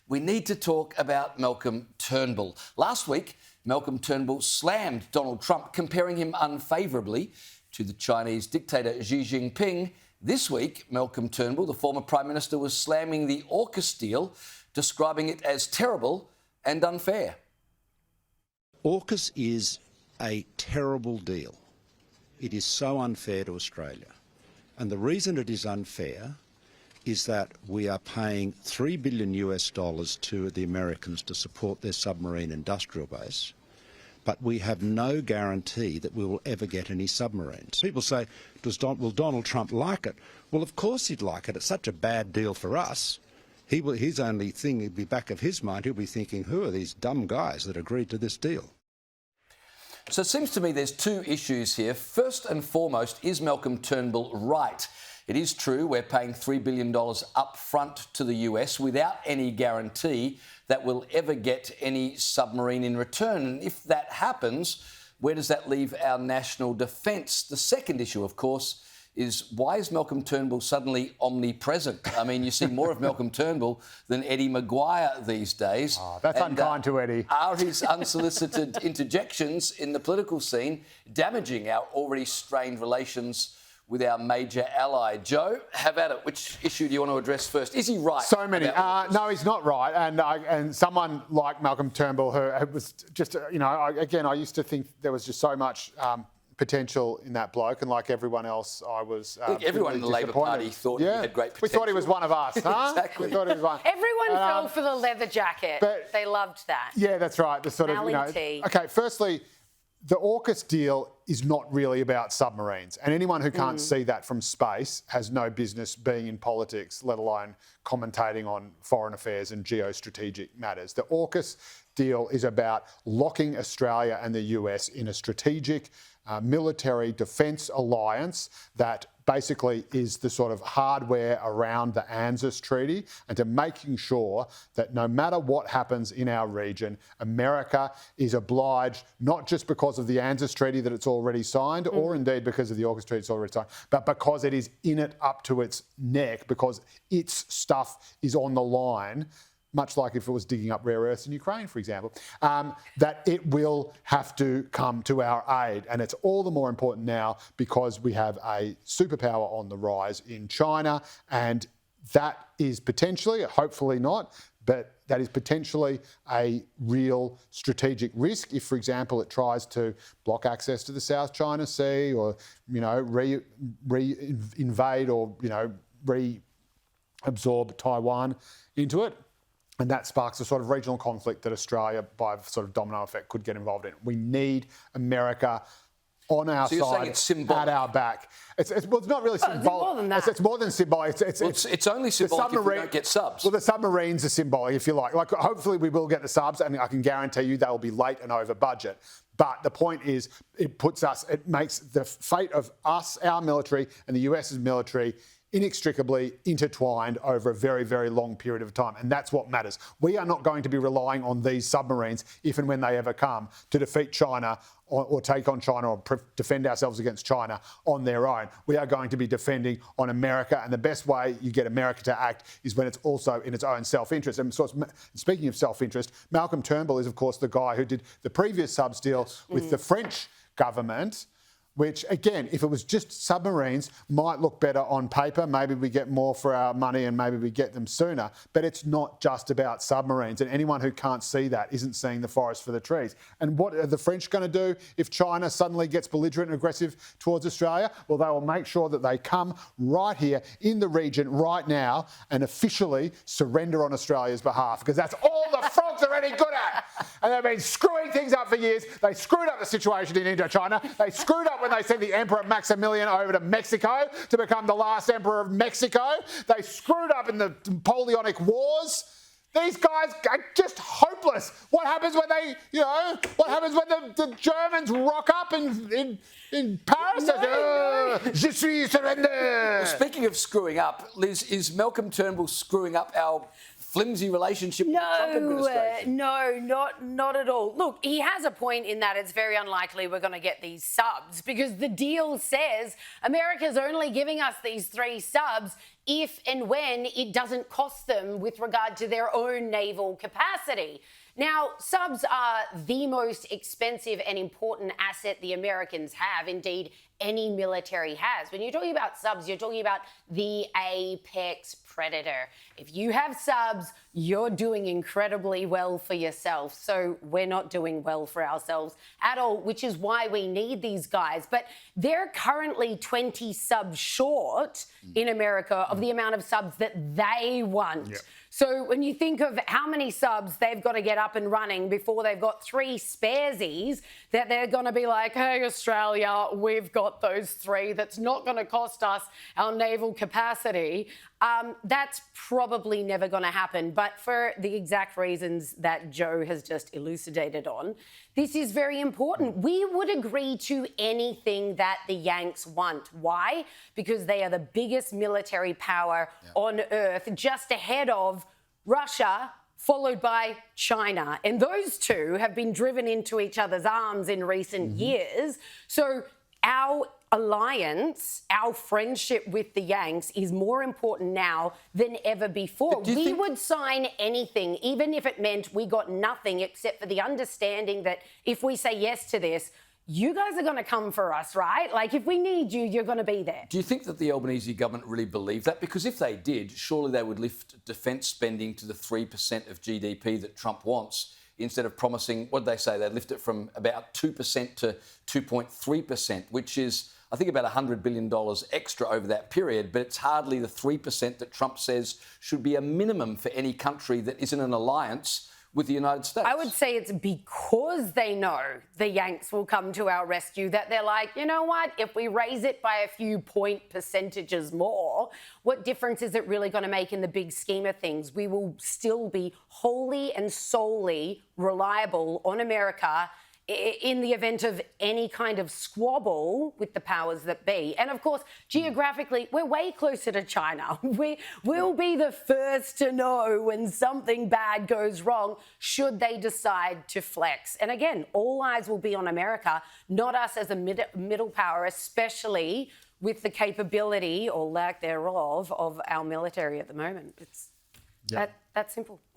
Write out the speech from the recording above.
we need to talk about Malcolm Turnbull. Last week, Malcolm Turnbull slammed Donald Trump, comparing him unfavourably to the Chinese dictator Xi Jinping. This week, Malcolm Turnbull, the former Prime Minister, was slamming the AUKUS deal, describing it as terrible and unfair. AUKUS is a terrible deal. It is so unfair to Australia. And the reason it is unfair is that we are paying $3 billion to the Americans to support their submarine industrial base, but we have no guarantee that we will ever get any submarines. People say, will Donald Trump like it? Well, of course he'd like it. It's such a bad deal for us. His only thing would be back of his mind, he'll be thinking, who are these dumb guys that agreed to this deal? So it seems to me there's two issues here. First and foremost, is Malcolm Turnbull right? It is true we're paying $3 billion up front to the US without any guarantee that we'll ever get any submarine in return. And if that happens, where does that leave our national defence? The second issue, of course, is why is Malcolm Turnbull suddenly omnipresent? I mean, you see more of Malcolm Turnbull than Eddie Maguire these days. Oh, that's unkind to Eddie. Are his unsolicited interjections in the political scene damaging our already strained relations with our major ally? Joe, have at it. Which issue do you want to address first? Is he right? So many. No, he's not right. And someone like Malcolm Turnbull, who was just, I used to think there was just so much potential in that bloke, and like everyone else, I was. I think everyone in the Labor Party thought he had great potential. We thought he was one of us, huh? Exactly. We thought he was one. Everyone fell for the leather jacket. They loved that. Yeah, that's right. The sort of, Okay, firstly, the AUKUS deal is not really about submarines, and anyone who can't see that from space has no business being in politics, let alone commentating on foreign affairs and geostrategic matters. The AUKUS deal is about locking Australia and the US in a strategic military defence alliance that basically is the sort of hardware around the ANZUS Treaty, and to making sure that no matter what happens in our region, America is obliged, not just because of the ANZUS Treaty that it's already signed, or indeed because of the AUKUS Treaty it's already signed, but because it is in it up to its neck, because its stuff is on the line, much like if it was digging up rare earths in Ukraine, for example, that it will have to come to our aid. And it's all the more important now because we have a superpower on the rise in China, and that is potentially, hopefully not, but that is potentially a real strategic risk if, for example, it tries to block access to the South China Sea, or, invade or, reabsorb Taiwan into it. And that sparks a sort of regional conflict that Australia, by sort of domino effect, could get involved in. We need America on our side, at our back. It's not really symbolic. It's more than that. It's more than symbolic. It's only symbolic if we don't get subs. Well, the submarines are symbolic, if you like. Hopefully we will get the subs, and I can guarantee you they will be late and over budget. But the point is, it makes the fate of us, our military, and the US's military inextricably intertwined over a very, very long period of time. And that's what matters. We are not going to be relying on these submarines, if and when they ever come, to defeat China or take on China or defend ourselves against China on their own. We are going to be defending on America. And the best way you get America to act is when it's also in its own self-interest. And so, speaking of self-interest, Malcolm Turnbull is, of course, the guy who did the previous subs deal with the French government, which, again, if it was just submarines, might look better on paper. Maybe we get more for our money and maybe we get them sooner. But it's not just about submarines. And anyone who can't see that isn't seeing the forest for the trees. And what are the French going to do if China suddenly gets belligerent and aggressive towards Australia? Well, they will make sure that they come right here in the region right now and officially surrender on Australia's behalf, because that's all the frogs are any good at. And they've been screwing things up for years. They screwed up the situation in Indochina. They screwed up when they sent the Emperor Maximilian over to Mexico to become the last Emperor of Mexico. They screwed up in the Napoleonic Wars. These guys are just hopeless. What happens when they, what happens when the Germans rock up in Paris? Je suis surrender. Well, speaking of screwing up, Liz, is Malcolm Turnbull screwing up our flimsy relationship with the Trump administration? No, not at all. Look, he has a point in that it's very unlikely we're going to get these subs, because the deal says America's only giving us these 3 subs if and when it doesn't cost them with regard to their own naval capacity. Now, subs are the most expensive and important asset the Americans have, indeed any military has. When you're talking about subs, you're talking about the apex predator. If you have subs, you're doing incredibly well for yourself. So we're not doing well for ourselves at all, which is why we need these guys. But they're currently 20 subs short in America of the amount of subs that they want. Yep. So when you think of how many subs they've got to get up and running before they've got 3 sparesies, that they're going to be like, hey, Australia, we've got those 3. That's not going to cost us our naval capacity. That's probably never going to happen. But for the exact reasons that Joe has just elucidated on, this is very important. We would agree to anything that the Yanks want. Why? Because they are the biggest military power on earth, just ahead of Russia, followed by China. And those two have been driven into each other's arms in recent years. So our alliance, our friendship with the Yanks is more important now than ever before. We would sign anything, even if it meant we got nothing except for the understanding that if we say yes to this, you guys are going to come for us, right? Like, if we need you, you're going to be there. Do you think that the Albanese government really believed that? Because if they did, surely they would lift defence spending to the 3% of GDP that Trump wants, instead of promising, what did they say? They'd lift it from about 2% to 2.3%, which is, I think, about $100 billion extra over that period, but it's hardly the 3% that Trump says should be a minimum for any country that isn't an alliance with the United States. I would say it's because they know the Yanks will come to our rescue that they're like, you know what, if we raise it by a few point percentages more, what difference is it really going to make in the big scheme of things? We will still be wholly and solely reliable on America in the event of any kind of squabble with the powers that be. And of course, geographically, we're way closer to China. We'll be the first to know when something bad goes wrong, should they decide to flex. And again, all eyes will be on America, not us as a middle power, especially with the capability or lack thereof of our military at the moment. It's that simple.